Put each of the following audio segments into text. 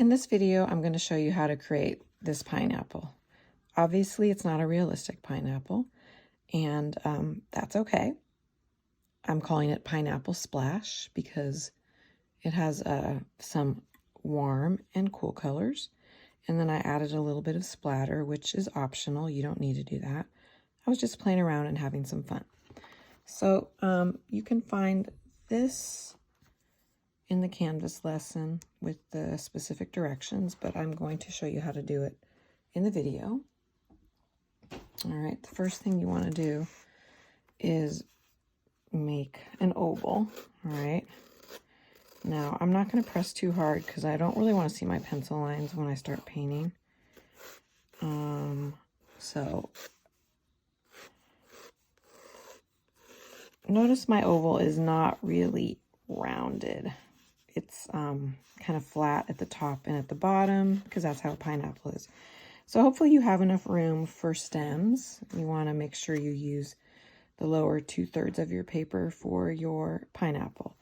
In this video, I'm going to show you how to create this pineapple. Obviously, it's not a realistic pineapple, and that's okay. I'm calling it Pineapple Splash because it has some warm and cool colors. And then I added a little bit of splatter, which is optional. You don't need to do that. I was just playing around and having some fun. So you can find this in the Canvas lesson with the specific directions, but I'm going to show you how to do it in the video. All right, the first thing you want to do is make an oval. All right. Now, I'm not going to press too hard because I don't really want to see my pencil lines when I start painting. So notice my oval is not really rounded. It's kind of flat at the top and at the bottom because that's how a pineapple is. So hopefully you have enough room for stems. You want to make sure you use the lower 2/3 of your paper for your pineapple.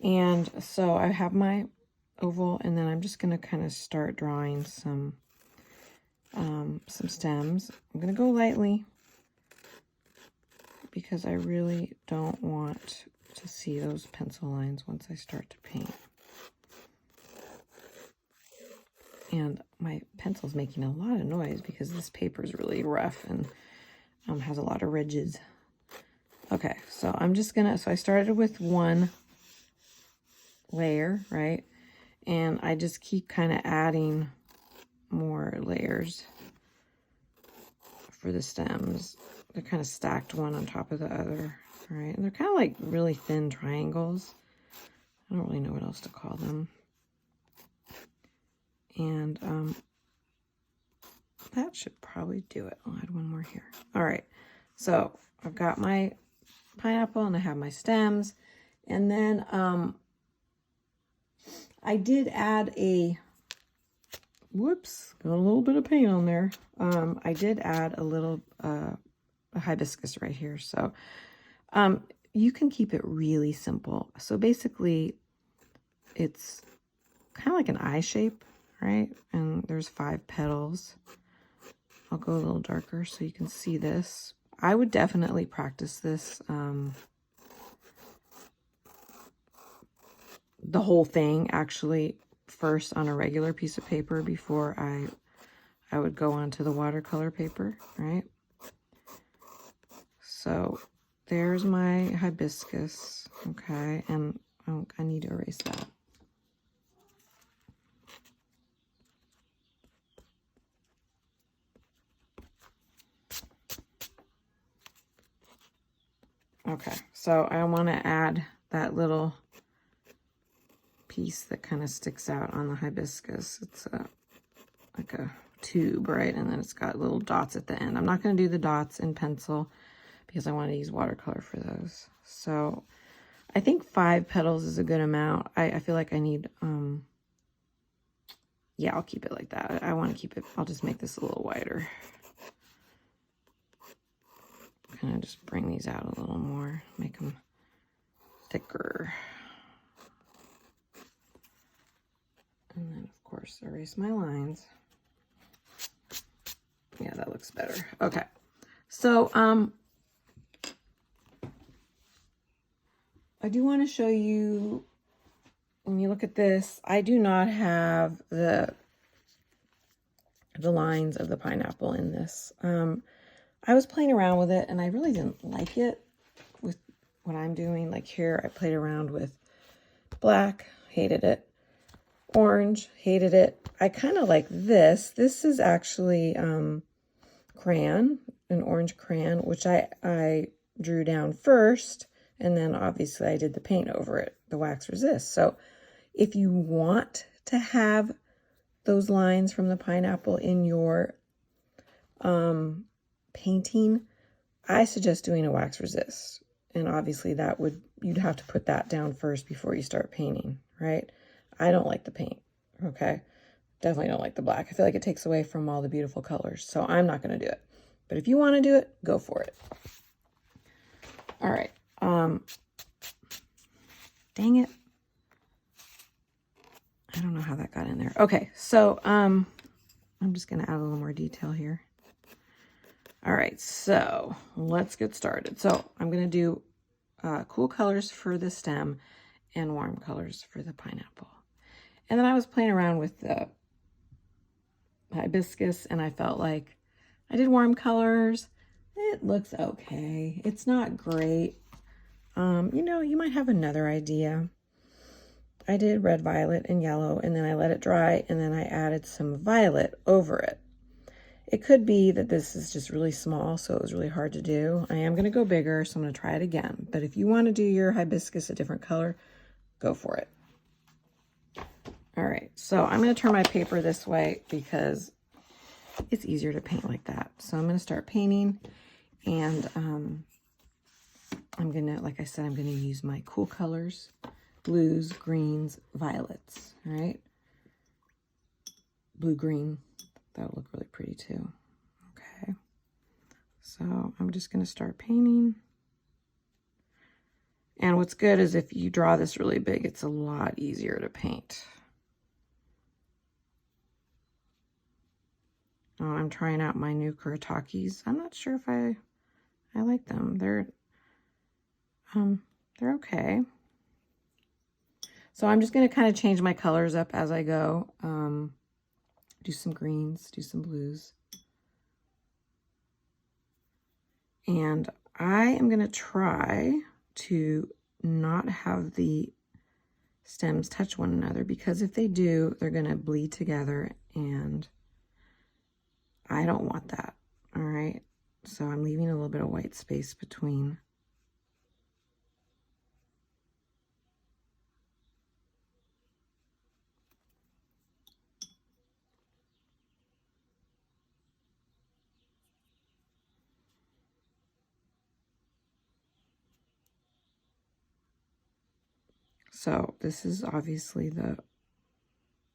And so I have my oval, and then I'm just going to kind of start drawing some stems. I'm going to go lightly because I really don't want to see those pencil lines once I start to paint. And my pencil's making a lot of noise because this paper is really rough and has a lot of ridges. Okay, so I'm just gonna, so I started with one layer, right? And I just keep kind of adding more layers for the stems. They're kind of stacked one on top of the other, right? And they're kind of like really thin triangles. I don't really know what else to call them. And that should probably do it. I'll add one more here. All right, so I've got my pineapple and I have my stems. And then I did add a, whoops, got a little bit of paint on there. I did add a little a hibiscus right here. So you can keep it really simple. So basically it's kind of like an eye shape, right? And there's 5 petals. I'll go a little darker so you can see this. I would definitely practice this the whole thing actually first on a regular piece of paper before I would go onto the watercolor paper, right? So there's my hibiscus, okay, and I need to erase that. Okay, so I want to add that little piece that kind of sticks out on the hibiscus. It's like a tube, right? And then it's got little dots at the end. I'm not going to do the dots in pencil because I want to use watercolor for those. So I think 5 petals is a good amount. I feel like I need, yeah, I'll keep it like that. I want to keep it, I'll just make this a little wider. Kind of just bring these out a little more, make them thicker. And then, of course, erase my lines. Yeah, that looks better. Okay. So, I do want to show you, when you look at this, I do not have the lines of the pineapple in this. I was playing around with it, and I really didn't like it with what I'm doing. Like here, I played around with black, hated it. Orange, hated it. I kind of like this. This is actually crayon, an orange crayon, which I drew down first, and then obviously I did the paint over it, the wax resist. So if you want to have those lines from the pineapple in your painting, I suggest doing a wax resist. And obviously that would, you'd have to put that down first before you start painting, right? I don't like the paint, okay? Definitely don't like the black. I feel like it takes away from all the beautiful colors, so I'm not going to do it. But if you want to do it, go for it. All right. Dang it. I don't know how that got in there. Okay, so I'm just going to add a little more detail here. All right, so let's get started. So I'm going to do cool colors for the stem and warm colors for the pineapple. And then I was playing around with the hibiscus, and I felt like I did warm colors. It looks okay. It's not great. You know, you might have another idea. I did red, violet, and yellow, and then I let it dry, and then I added some violet over it. It could be that this is just really small, so it was really hard to do. I am going to go bigger, so I'm going to try it again. But if you want to do your hibiscus a different color, go for it. All right, so I'm going to turn my paper this way because it's easier to paint like that. So I'm going to start painting, and I'm going to, like I said, I'm going to use my cool colors, blues, greens, violets, all right? Blue, green, that would look really pretty too. Okay, so I'm just going to start painting. And what's good is if you draw this really big, it's a lot easier to paint. Oh, I'm trying out my new Kuritakis. I'm not sure if I like them. They're okay. So I'm just going to kind of change my colors up as I go. Do some greens, do some blues. And I am going to try to not have the stems touch one another, because if they do, they're going to bleed together, and I don't want that. All right. So I'm leaving a little bit of white space between. So this is obviously the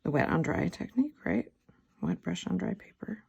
wet on dry technique, right? Wet brush on dry paper.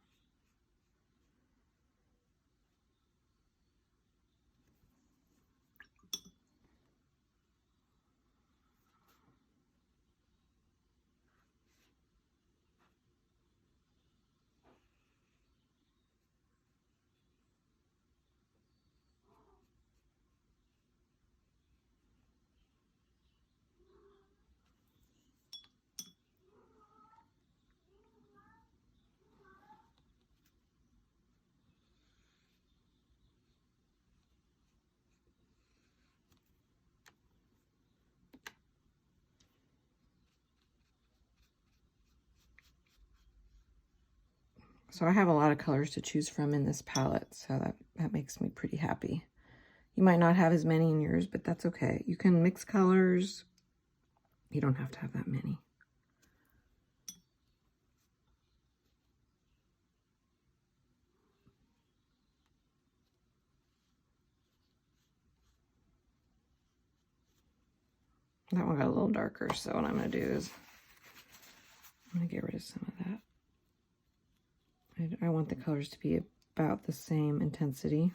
So I have a lot of colors to choose from in this palette, so that makes me pretty happy. You might not have as many in yours, but that's okay. You can mix colors. You don't have to have that many. That one got a little darker, so what I'm going to do is I'm going to get rid of some of that. I want the colors to be about the same intensity.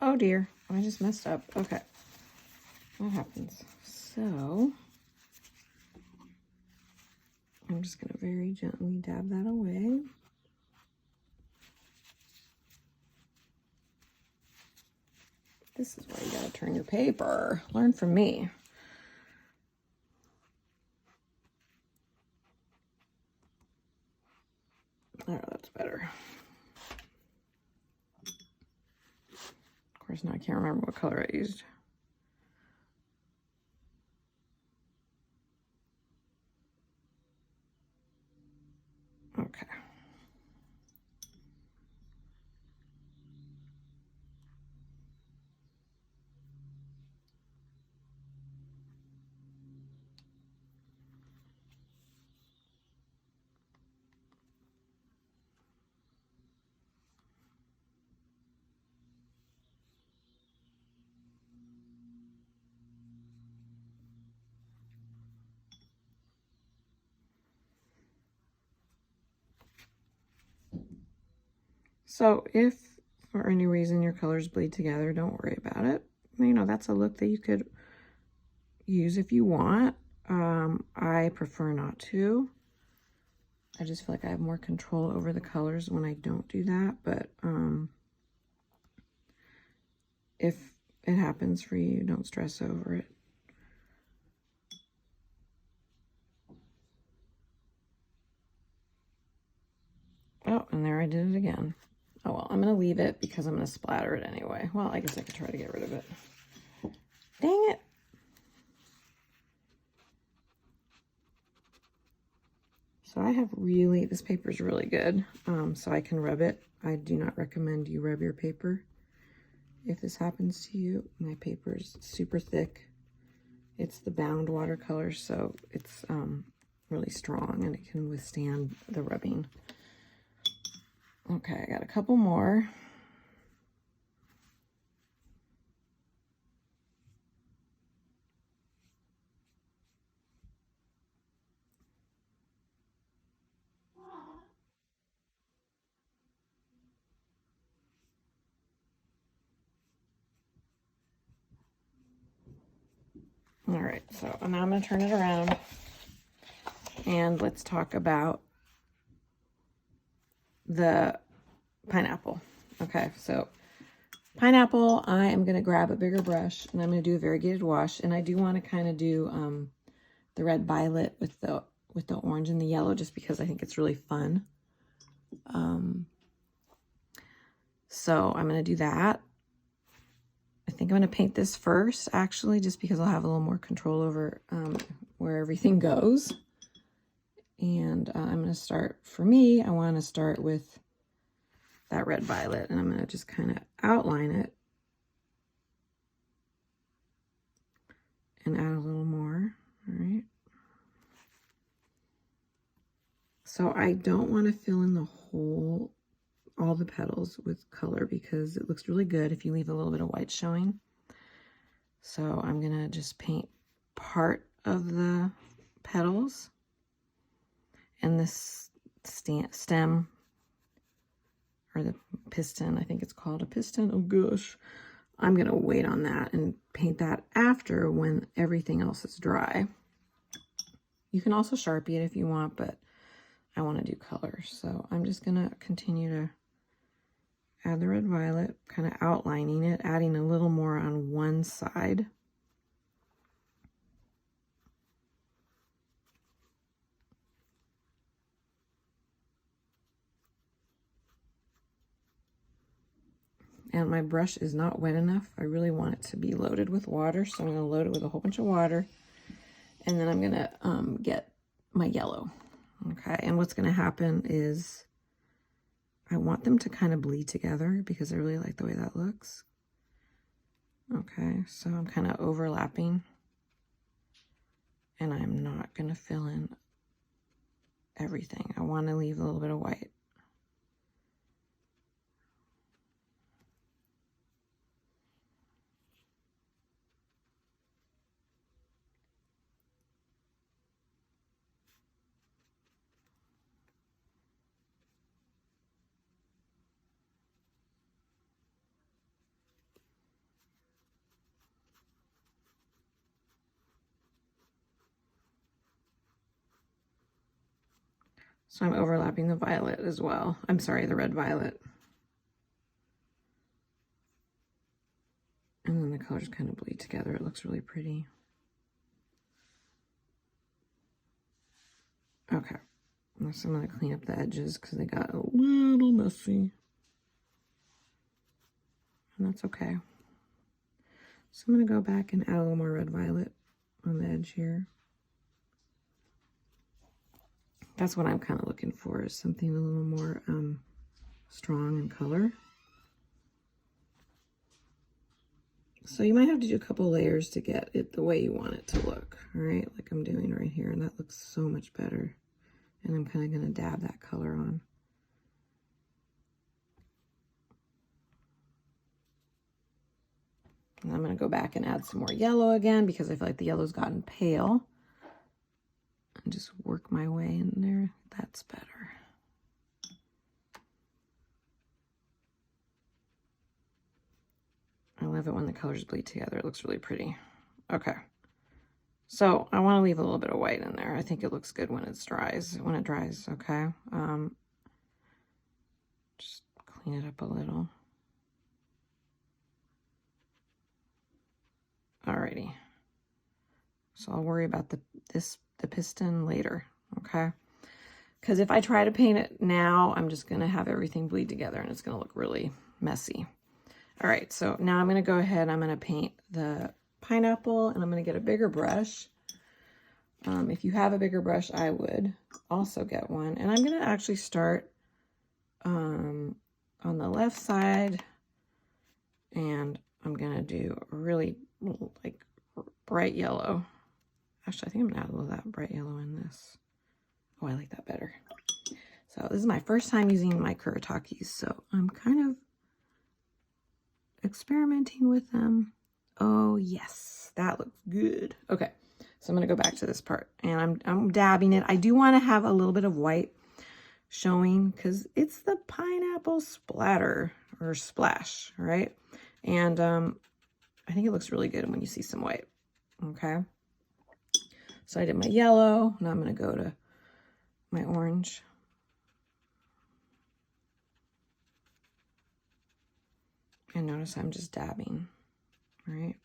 Oh dear, I just messed up. Okay, what happens? So I'm just gonna very gently dab that away. This is where you gotta turn your paper. Learn from me. Oh, that's better. Of course, now I can't remember what color I used. Okay. So if for any reason your colors bleed together, don't worry about it. You know, that's a look that you could use if you want. I prefer not to. I just feel like I have more control over the colors when I don't do that. But if it happens for you, don't stress over it. Oh, and there I did it again. Oh, well, I'm going to leave it because I'm going to splatter it anyway. Well, I guess I could try to get rid of it. Dang it. So I have really, this paper is really good, so I can rub it. I do not recommend you rub your paper if this happens to you. My paper is super thick. It's the bound watercolor, so it's really strong and it can withstand the rubbing. Okay, I got a couple more. All right, so now I'm going to turn it around and let's talk about the pineapple. Okay, so pineapple, I am going to grab a bigger brush and I'm going to do a variegated wash, and I do want to kind of do the red violet with the orange and the yellow just because I think it's really fun. So I'm going to do that. I think I'm going to paint this first, actually, just because I'll have a little more control over where everything goes. And I'm going to start, for me, I want to start with that red violet, and I'm going to just kind of outline it and add a little more. All right. So I don't want to fill in all the petals with color because it looks really good if you leave a little bit of white showing. So I'm going to just paint part of the petals and this stem, or the piston, I think it's called a piston. Oh gosh. I'm going to wait on that and paint that after when everything else is dry. You can also Sharpie it if you want, but I want to do color. So I'm just going to continue to add the red violet, kind of outlining it, adding a little more on one side. And my brush is not wet enough. I really want it to be loaded with water, so I'm going to load it with a whole bunch of water. And then I'm going to get my yellow. Okay, and what's going to happen is I want them to kind of bleed together because I really like the way that looks. Okay, so I'm kind of overlapping. And I'm not going to fill in everything. I want to leave a little bit of white. So I'm overlapping the violet as well. I'm sorry, the red violet. And then the colors kind of bleed together. It looks really pretty. Okay. So I'm going to clean up the edges because they got a little messy. And that's okay. So I'm going to go back and add a little more red violet on the edge here. That's what I'm kind of looking for, is something a little more strong in color. So you might have to do a couple layers to get it the way you want it to look, all right? Like I'm doing right here, and that looks so much better. And I'm kind of going to dab that color on. And I'm going to go back and add some more yellow again because I feel like the yellow's gotten pale. And just work my way in there. That's better. I love it when the colors bleed together. It looks really pretty. Okay. So I want to leave a little bit of white in there. I think it looks good when it dries. Okay. Just clean it up a little. Alrighty. So I'll worry about the piston later, okay? Because if I try to paint it now, I'm just gonna have everything bleed together and it's gonna look really messy. All right, so now I'm gonna go ahead, I'm gonna paint the pineapple and I'm gonna get a bigger brush. If you have a bigger brush, I would also get one. And I'm gonna actually start on the left side, and I'm gonna do a really like bright yellow. Actually, I think I'm gonna add a little of that bright yellow in this. Oh, I like that better. So this is my first time using my Kuritakis, so I'm kind of experimenting with them. Oh yes, that looks good. Okay, so I'm gonna go back to this part, and I'm dabbing it. I do want to have a little bit of white showing because it's the pineapple splatter or splash, right? And I think it looks really good when you see some white. Okay, so I did my yellow. Now I'm gonna go to my orange. And notice I'm just dabbing, right?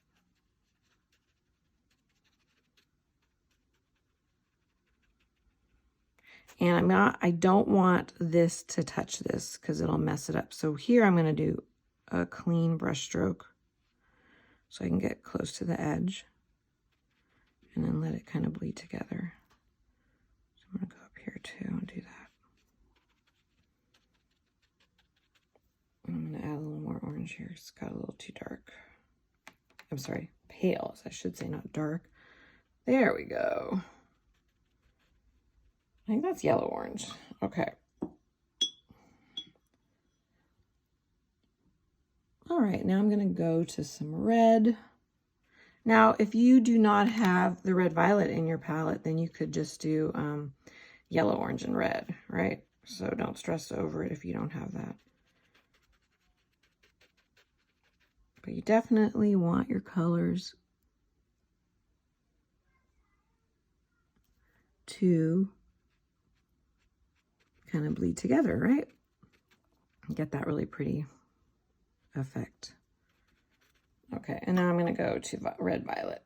And I don't want this to touch this because it'll mess it up. So here I'm gonna do a clean brush stroke so I can get close to the edge and then let it kind of bleed together. So I'm gonna go up here too and do that. I'm gonna add a little more orange here. It's got a little too dark. I'm sorry, pale, I should say, not dark. There we go. I think that's yellow orange. Okay. All right, now I'm gonna go to some red. Now, if you do not have the red violet in your palette, then you could just do yellow, orange, and red, right? So don't stress over it if you don't have that. But you definitely want your colors to kind of bleed together, right? Get that really pretty effect. Okay, and now I'm going to go to red violet.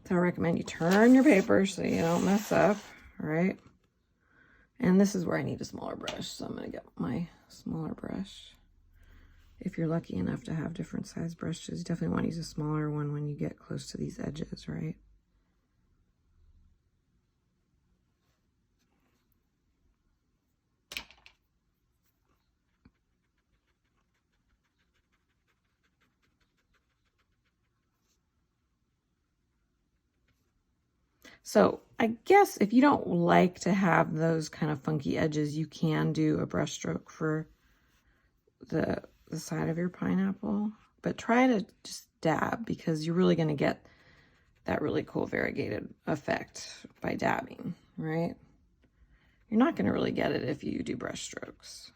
So I recommend you turn your paper so you don't mess up, right? And this is where I need a smaller brush, so I'm going to get my smaller brush. If you're lucky enough to have different size brushes, you definitely want to use a smaller one when you get close to these edges, right? So I guess if you don't like to have those kind of funky edges, you can do a brush stroke for the the side of your pineapple, but try to just dab because you're really going to get that really cool variegated effect by dabbing, right? You're not going to really get it if you do brush strokes.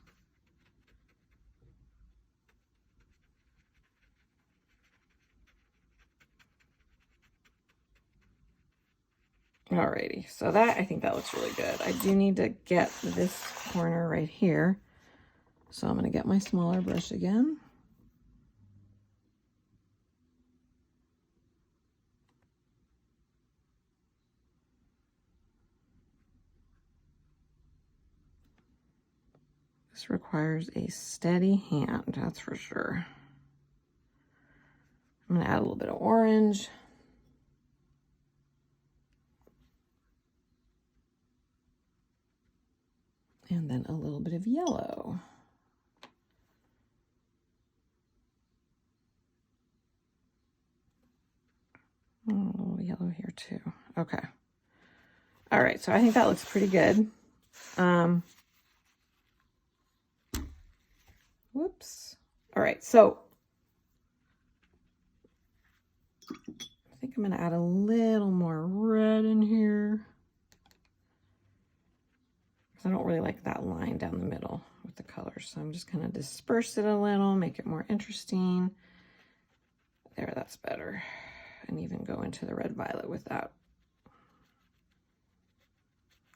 Alrighty, so that, I think that looks really good. I do need to get this corner right here. So I'm going to get my smaller brush again. This requires a steady hand, that's for sure. I'm going to add a little bit of orange. And then a little bit of yellow. Oh, a little yellow here too. Okay. All right, so I think that looks pretty good. Whoops. All right, so I think I'm going to add a little more red in here. I don't really like that line down the middle with the colors, so I'm just going to disperse it a little, make it more interesting. There, that's better. And even go into the red violet with that.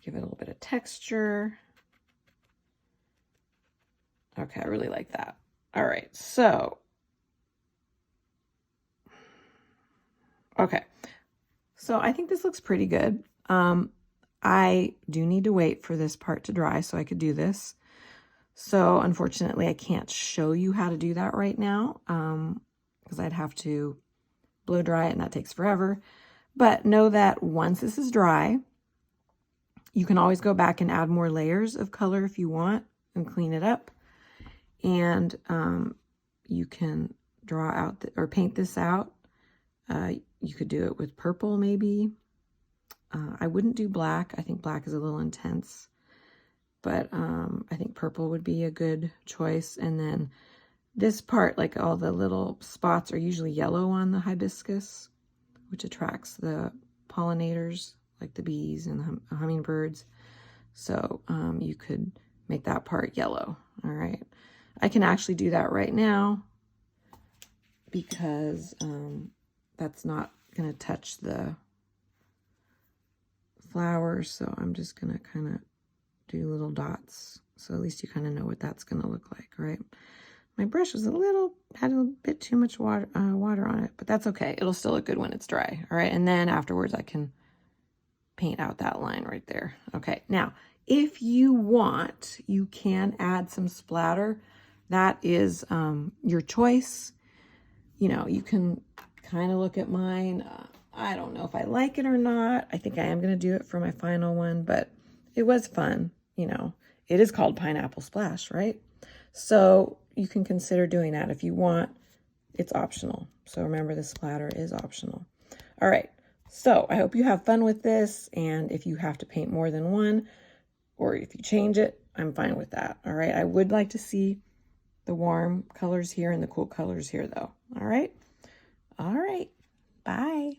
Give it a little bit of texture. Okay, I really like that. All right, so. Okay, so I think this looks pretty good. I do need to wait for this part to dry so I could do this. So unfortunately, I can't show you how to do that right now because I'd have to blow dry it and that takes forever. But know that once this is dry, you can always go back and add more layers of color if you want and clean it up. And you can draw out or paint this out. You could do it with purple maybe. I wouldn't do black. I think black is a little intense, but I think purple would be a good choice. And then this part, like all the little spots, are usually yellow on the hibiscus, which attracts the pollinators, like the bees and the hummingbirds. So you could make that part yellow. All right. I can actually do that right now because that's not going to touch the flowers, so I'm just gonna kind of do little dots, so at least you kind of know what that's gonna look like, right? My brush was had a bit too much water on it, but that's okay. It'll still look good when it's dry, all right? And then afterwards I can paint out that line right there. Okay, now if you want, you can add some splatter. That is your choice. You know, you can kind of look at mine. I don't know if I like it or not. I think I am going to do it for my final one, but it was fun. You know, it is called Pineapple Splash, right? So you can consider doing that if you want. It's optional. So remember, the splatter is optional. All right. So I hope you have fun with this. And if you have to paint more than one, or if you change it, I'm fine with that. All right. I would like to see the warm colors here and the cool colors here though. All right. All right. Bye.